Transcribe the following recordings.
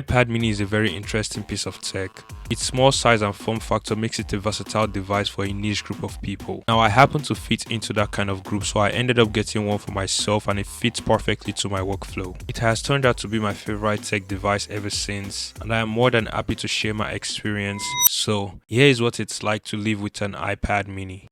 iPad mini is a very interesting piece of tech. Its small size and form factor makes it a versatile device for a niche group of people. Now I happen to fit into that kind of group, so I ended up getting one for myself and it fits perfectly to my workflow. It has turned out to be my favorite tech device ever since, and I am more than happy to share my experience. So here is what it's like to live with an iPad mini.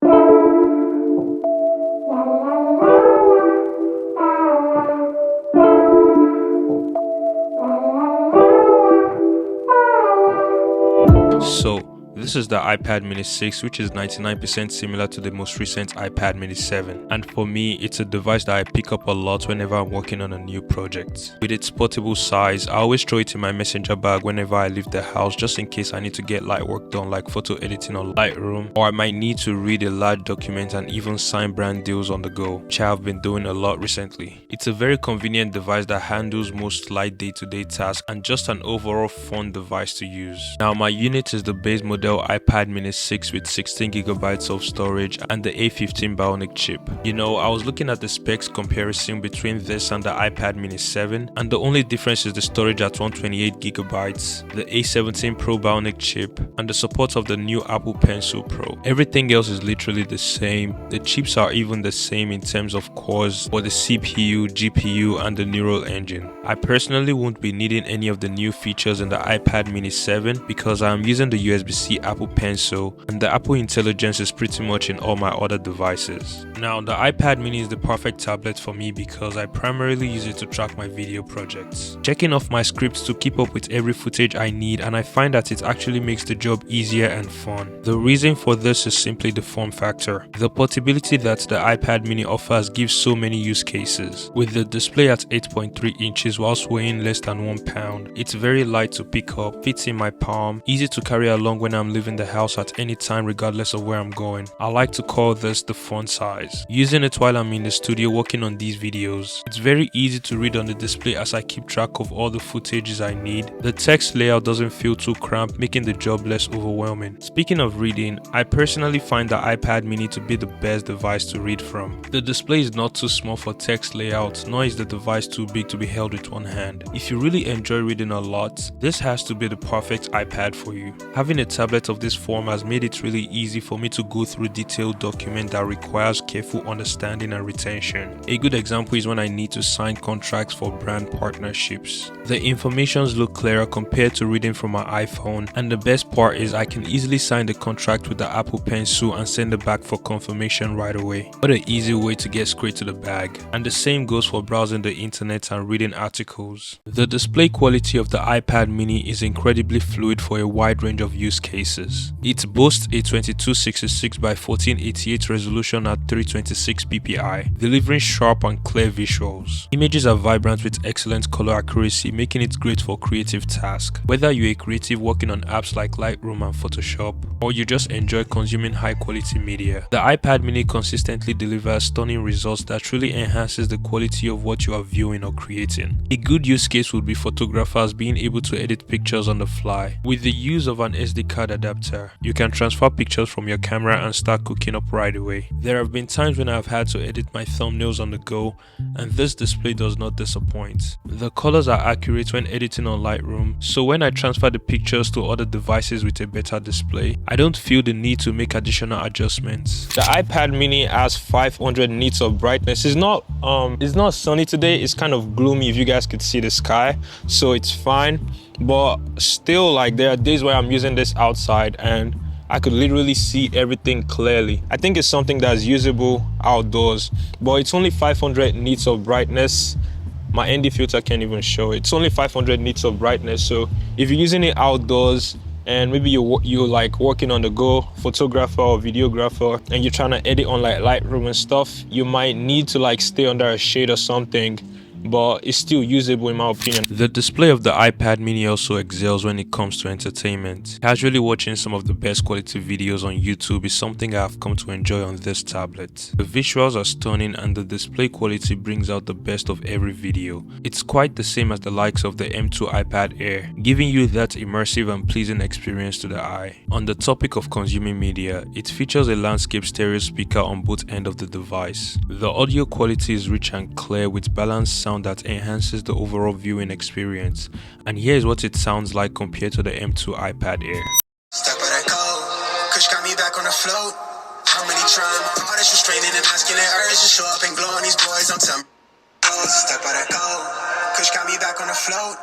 So this is the iPad mini 6, which is 99% similar to the most recent iPad mini 7, and for me it's a device that I pick up a lot whenever I'm working on a new project. With its portable size, I always throw it in my messenger bag whenever I leave the house, just in case I need to get light work done like photo editing on Lightroom, or I might need to read a large document and even sign brand deals on the go, which I have been doing a lot recently. It's a very convenient device that handles most light day-to-day tasks and just an overall fun device to use. Now my unit is the base model iPad mini 6 with 16GB of storage and the A15 Bionic chip. You know, I was looking at the specs comparison between this and the iPad mini 7, and the only difference is the storage at 128GB, the A17 Pro Bionic chip, and the support of the new Apple Pencil Pro. Everything else is literally the same. The chips are even the same in terms of cores for the CPU, GPU, and the neural engine. I personally won't be needing any of the new features in the iPad mini 7 because I am using the USB-C Apple Pencil, and the Apple Intelligence is pretty much in all my other devices. Now the iPad mini is the perfect tablet for me because I primarily use it to track my video projects, checking off my scripts to keep up with every footage I need, and I find that it actually makes the job easier and fun. The reason for this is simply the form factor. The portability that the iPad mini offers gives so many use cases. With the display at 8.3 inches whilst weighing less than 1 pound, it's very light to pick up, fits in my palm, easy to carry along when I'm leaving the house at any time regardless of where I'm going. I like to call this the fun size. Using it while I'm in the studio working on these videos, it's very easy to read on the display as I keep track of all the footages I need. The text layout doesn't feel too cramped, making the job less overwhelming. Speaking of reading, I personally find the iPad mini to be the best device to read from. The display is not too small for text layout, nor is the device too big to be held with one hand. If you really enjoy reading a lot, this has to be the perfect iPad for you. Having a tablet of this form has made it really easy for me to go through detailed document that requires careful understanding and retention. A good example is when I need to sign contracts for brand partnerships. The informations look clearer compared to reading from my iPhone, and the best part is I can easily sign the contract with the Apple Pencil and send it back for confirmation right away. What an easy way to get straight to the bag. And the same goes for browsing the internet and reading articles. The display quality of the iPad mini is incredibly fluid for a wide range of use cases. It boasts a 2266 by 1488 resolution at 326 ppi, delivering sharp and clear visuals. Images are vibrant with excellent color accuracy, making it great for creative tasks. Whether you're a creative working on apps like Lightroom and Photoshop, or you just enjoy consuming high quality media, the iPad mini consistently delivers stunning results that truly enhances the quality of what you are viewing or creating. A good use case would be photographers being able to edit pictures on the fly. With the use of an SD card adapter, you can transfer pictures from your camera and start cooking up right away. There have been times when I've had to edit my thumbnails on the go, and this display does not disappoint. The colors are accurate when editing on Lightroom, so when I transfer the pictures to other devices with a better display, I don't feel the need to make additional adjustments. The iPad mini has 500 nits of brightness. It's not sunny today, it's kind of gloomy if you guys could see the sky, so it's fine. But still, like, there are days where I'm using this outside and I could literally see everything clearly. I think it's something that's usable outdoors, but it's only 500 nits of brightness. My ND filter can't even show it. It's only 500 nits of brightness, so if you're using it outdoors and maybe you're like working on the go, photographer or videographer, and you're trying to edit on like Lightroom and stuff, you might need to like stay under a shade or something, but it's still usable in my opinion. The display of the iPad mini also excels when it comes to entertainment. Casually watching some of the best quality videos on YouTube is something I have come to enjoy on this tablet. The visuals are stunning and the display quality brings out the best of every video. It's quite the same as the likes of the M2 iPad Air, giving you that immersive and pleasing experience to the eye. On the topic of consuming media, it features a landscape stereo speaker on both ends of the device. The audio quality is rich and clear with balanced sound that enhances the overall viewing experience, and here's what it sounds like compared to the M2 iPad Air. Stuck by that code, Kush got me back on the float. How many trying my hardest, restraining and masking their urge to show up and glow on these boys. I'm telling stuck by that code, Kush got me back on the float.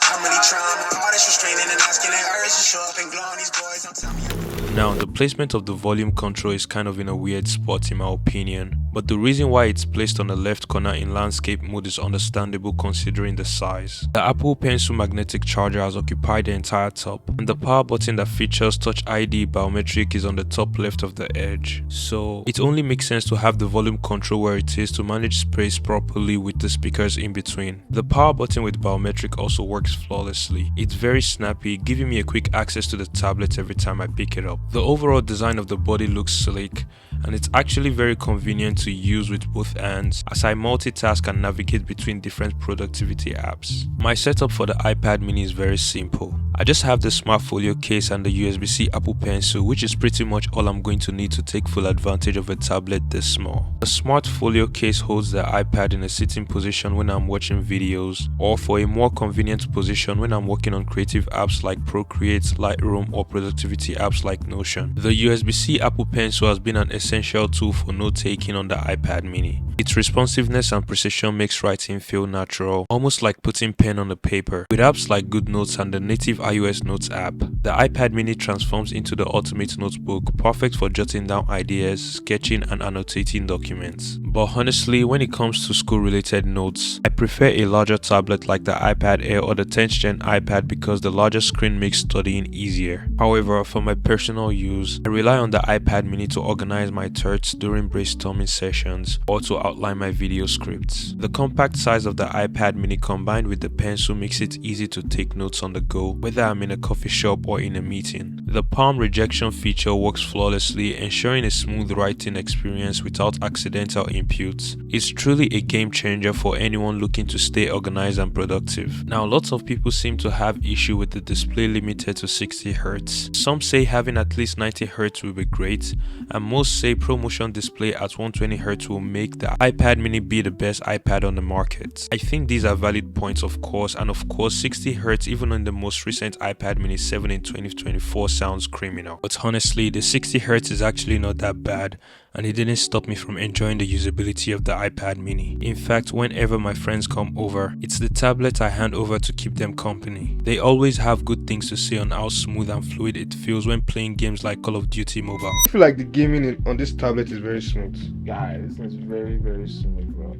How many trying my hardest, restraining and masking their urge to show up and glow on these boys. I'm telling you. Now, the placement of the volume control is kind of in a weird spot in my opinion, but the reason why it's placed on the left corner in landscape mode is understandable considering the size. The Apple Pencil magnetic charger has occupied the entire top, and the power button that features Touch ID biometric is on the top left of the edge. So it only makes sense to have the volume control where it is to manage space properly with the speakers in between. The power button with biometric also works flawlessly. It's very snappy, giving me a quick access to the tablet every time I pick it up. The overall design of the body looks sleek, and it's actually very convenient to use with both hands as I multitask and navigate between different productivity apps. My setup for the iPad mini is very simple. I just have the Smart Folio case and the USB-C Apple Pencil, which is pretty much all I'm going to need to take full advantage of a tablet this small. The Smart Folio case holds the iPad in a sitting position when I'm watching videos, or for a more convenient position when I'm working on creative apps like Procreate, Lightroom, or productivity apps like Notion. The USB-C Apple Pencil has been an essential tool for note-taking on the iPad mini. Its responsiveness and precision makes writing feel natural, almost like putting pen on the paper. With apps like GoodNotes and the native iOS Notes app, the iPad mini transforms into the ultimate notebook, perfect for jotting down ideas, sketching and annotating documents. But honestly, when it comes to school-related notes, I prefer a larger tablet like the iPad Air or the 10th gen iPad because the larger screen makes studying easier. However, for my personal use, I rely on the iPad mini to organize my thoughts during brainstorming sessions or to outline my video scripts. The compact size of the iPad mini combined with the pencil makes it easy to take notes on the go, whether I'm in a coffee shop or in a meeting. The palm rejection feature works flawlessly, ensuring a smooth writing experience without accidental inputs. It's truly a game changer for anyone looking to stay organized and productive. Now, lots of people seem to have issue with the display limited to 60Hz. Some say having at least 90Hz will be great, and most say ProMotion display at 120Hz will make the iPad mini be the best iPad on the market. I think these are valid points of course, and of course 60Hz even on the most recent iPad mini 7 in 2024 sounds criminal. But honestly, the 60Hz is actually not that bad, and it didn't stop me from enjoying the usability of the iPad mini. In fact, whenever my friends come over, it's the tablet I hand over to keep them company. They always have good things to say on how smooth and fluid it feels when playing games like Call of Duty Mobile. I feel like the gaming on this tablet is very smooth. Yeah, this is very, very smooth, bro.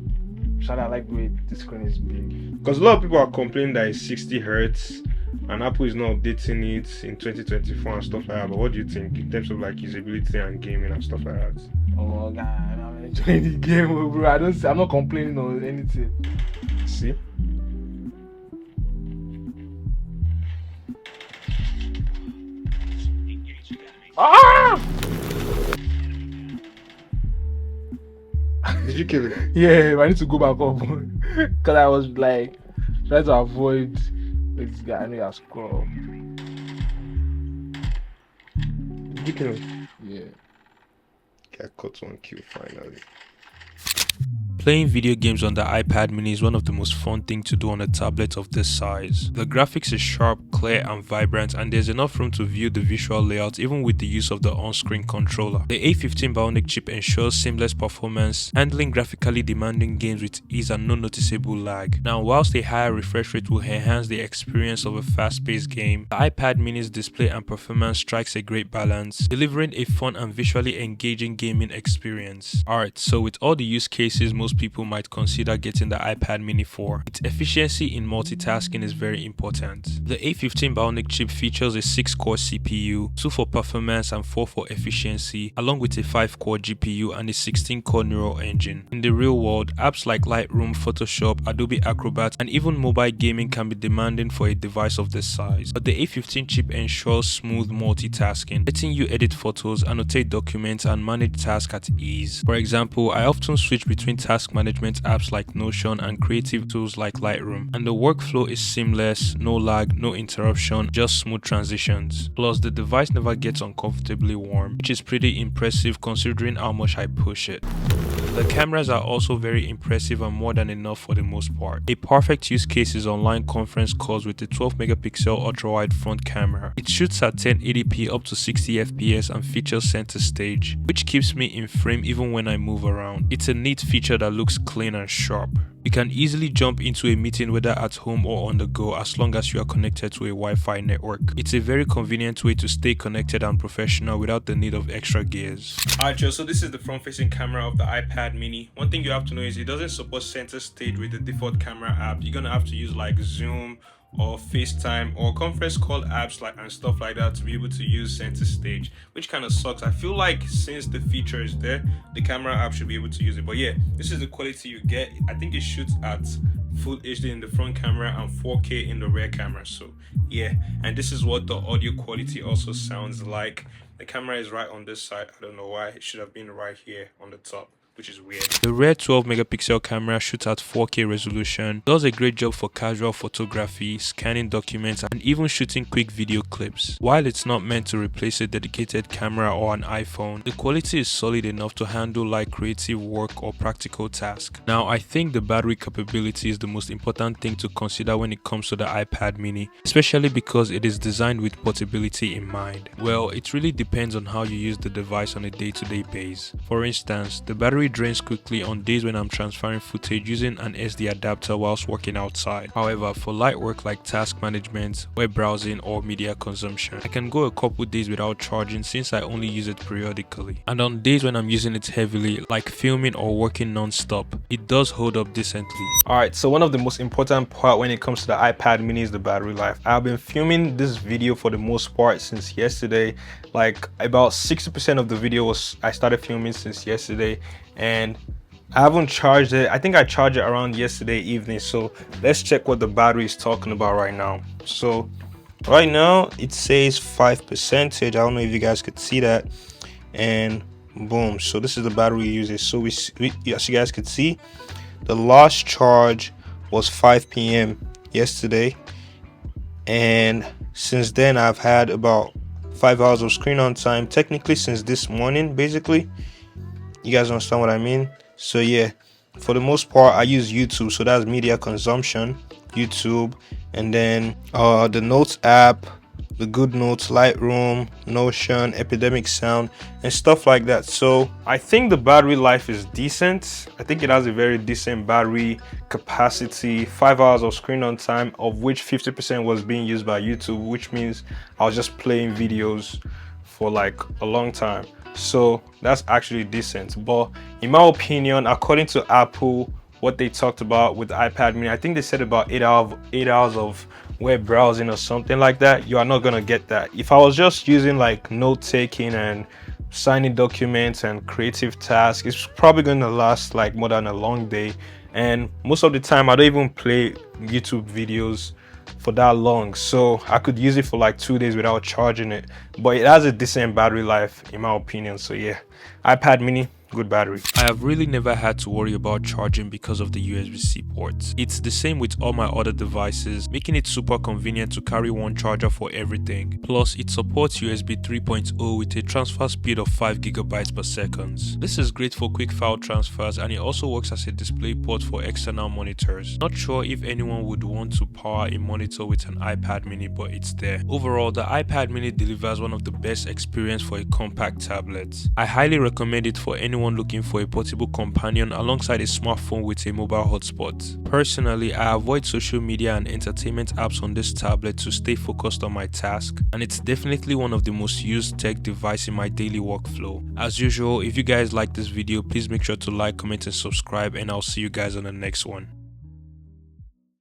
I like the way the screen is big. Because a lot of people are complaining that it's 60Hz and Apple is not updating it in 2024 and stuff like that. But what do you think in terms of like usability and gaming and stuff like that? Oh god, I'm enjoying the game, bro. I'm not complaining or anything. See? Ah! Did you kill it? Yeah, I need to go back up because I was like trying to avoid this guy. I know you scroll. Did you kill it? Yeah. Okay, I caught one kill finally. Playing video games on the iPad mini is one of the most fun things to do on a tablet of this size. The graphics is sharp, clear and vibrant, and there's enough room to view the visual layout even with the use of the on-screen controller. The A15 Bionic chip ensures seamless performance, handling graphically demanding games with ease and no noticeable lag. Now, whilst a higher refresh rate will enhance the experience of a fast-paced game, the iPad mini's display and performance strikes a great balance, delivering a fun and visually engaging gaming experience. Alright, so with all the use cases most people might consider getting the iPad mini for, its efficiency in multitasking is very important. The A15 Bionic chip features a 6-core CPU, 2 for performance and 4 for efficiency, along with a 5-core GPU and a 16-core neural engine. In the real world, apps like Lightroom, Photoshop, Adobe Acrobat, and even mobile gaming can be demanding for a device of this size, but the A15 chip ensures smooth multitasking, letting you edit photos, annotate documents, and manage tasks at ease. For example, I often switch between task management apps like Notion and creative tools like Lightroom, and the workflow is seamless, no lag, no interruption, just smooth transitions. Plus, the device never gets uncomfortably warm, which is pretty impressive considering how much I push it. The cameras are also very impressive and more than enough for the most part. A perfect use case is online conference calls with a 12 megapixel ultra-wide front camera. It shoots at 1080p up to 60 fps and features center stage, which keeps me in frame even when I move around. It's a neat feature that looks clean and sharp. You can easily jump into a meeting whether at home or on the go as long as you are connected to a Wi-Fi network. It's a very convenient way to stay connected and professional without the need of extra gears. Alright, Joe, so this is the front-facing camera of the iPad mini. One thing you have to know is it doesn't support center stage with the default camera app. You're gonna have to use like Zoom or FaceTime or conference call apps and stuff like that to be able to use center stage, which kind of sucks. I feel like since the feature is there, the camera app should be able to use it. But yeah, this is the quality you get. I think it shoots at full HD in the front camera and 4K in the rear camera. So yeah, and this is what the audio quality also sounds like. The camera is right on this side. I don't know why. It should have been right here on the top, which is weird. The rear 12 megapixel camera shoots at 4K resolution, does a great job for casual photography, scanning documents, and even shooting quick video clips. While it's not meant to replace a dedicated camera or an iPhone, the quality is solid enough to handle like creative work or practical tasks. Now, I think the battery capability is the most important thing to consider when it comes to the iPad mini, especially because it is designed with portability in mind. Well, it really depends on how you use the device on a day-to-day basis. For instance, the battery drains quickly on days when I'm transferring footage using an SD adapter whilst working outside. However, for light work like task management, web browsing, or media consumption, I can go a couple days without charging since I only use it periodically. And on days when I'm using it heavily, like filming or working non-stop, it does hold up decently. Alright, so one of the most important part when it comes to the iPad mini is the battery life. I've been filming this video for the most part since yesterday. Like about 60% of the video I started filming since yesterday, and I haven't charged it. I think I charged it around yesterday evening. So let's check what the battery is talking about right now. So right now it says 5%. I don't know if you guys could see that, and boom, so this is the battery uses. So we as you guys could see, the last charge was 5 p.m. yesterday, and since then I've had about 5 hours of screen on time, technically since this morning. Basically, you guys understand what I mean? So yeah, for the most part I use YouTube, so that's media consumption, YouTube, and then the Notes app, the Good Notes, Lightroom, Notion, Epidemic Sound, and stuff like that. So I think the battery life is decent. I think it has a very decent battery capacity. 5 hours of screen on time, of which 50% was being used by YouTube, which means I was just playing videos for like a long time. So that's actually decent. But in my opinion, according to Apple, what they talked about with the iPad mini, I think they said about 8 hours of web browsing or something like that. You are not gonna get that. If I was just using like note taking and signing documents and creative tasks, it's probably gonna last like more than a long day. And most of the time I don't even play YouTube videos for that long, so I could use it for like 2 days without charging it. But it has a decent battery life in my opinion. So yeah, iPad mini, good battery. I have really never had to worry about charging because of the USB-C ports. It's the same with all my other devices, making it super convenient to carry one charger for everything. Plus, it supports USB 3.0 with a transfer speed of 5 GB per second. This is great for quick file transfers, and it also works as a display port for external monitors. Not sure if anyone would want to power a monitor with an iPad mini, but it's there. Overall, the iPad mini delivers one of the best experience for a compact tablet. I highly recommend it for anyone looking for a portable companion alongside a smartphone with a mobile hotspot. Personally, I avoid social media and entertainment apps on this tablet to stay focused on my task, and it's definitely one of the most used tech devices in my daily workflow. As usual, if you guys like this video, please make sure to like, comment, and subscribe, and I'll see you guys on the next one.